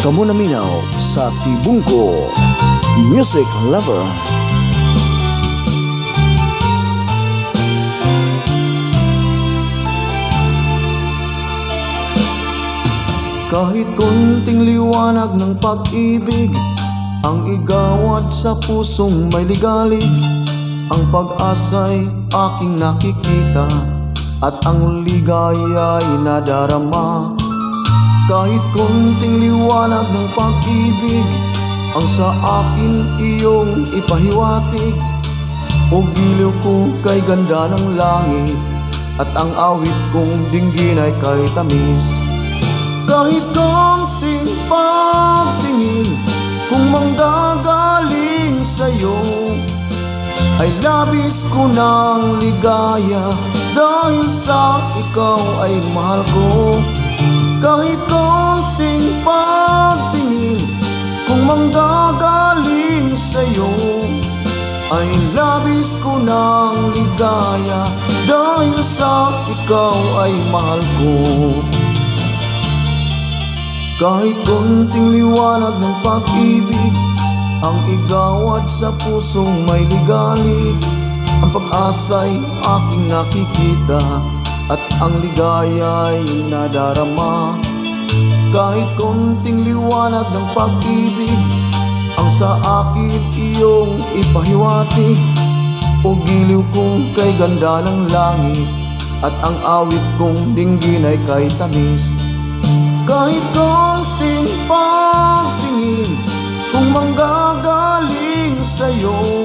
Kamu naminaw sa Tibungko Music Lover. Kahit konting liwanag ng pag-ibig ang igawad sa pusong may ligalig, ang pag-asa'y aking nakikita at ang ligaya'y nadarama. Kahit konting liwanag ng pag-ibig ang sa akin iyong ipahiwatig, o giliw ko kay ganda ng langit at ang awit kong dinggin ay kay tamis. Kahit konting pagtingin kung manggagaling sa'yo, ay labis ko ng ligaya dahil sa ikaw ay mahal ko. Kahit konting pagtingin kung manggagaling sa'yo, ay labis ko ng ligaya dahil sa ikaw ay mahal ko. Kahit konting liwanag ng pag-ibig ang igawad sa pusong may ligalig, ang pag-asa'y aking nakikita at ang ligaya'y nadarama. Kahit konting liwanag ng pag-ibig ang sa akin iyong ipahiwatig, o giliw kong kay ganda ng langit at ang awit kong dinggin ay kay tamis. Kahit konting pagtingin kung manggagaling sa'yo,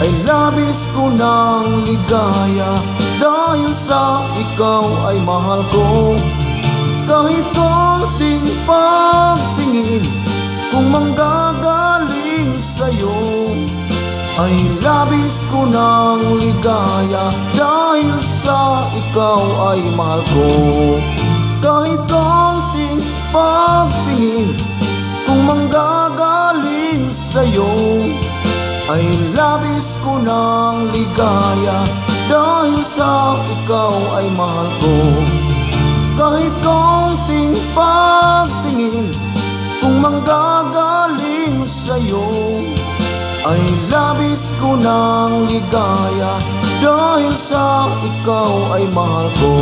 ay labis ko ng ligaya dahil sa ikaw ay mahal ko. Kahit konting pagtingin kung manggagaling sa'yo, ay labis ko ng ligaya dahil sa ikaw ay mahal ko. Kahit konting pagtingin kung manggagaling sa'yo, ay labis ko ng ligaya dahil sa ikaw ay mahal ko. Kahit konting pagtingin kung manggagaling sa'yo, ay labis ko ng ligaya dahil sa ikaw ay mahal ko.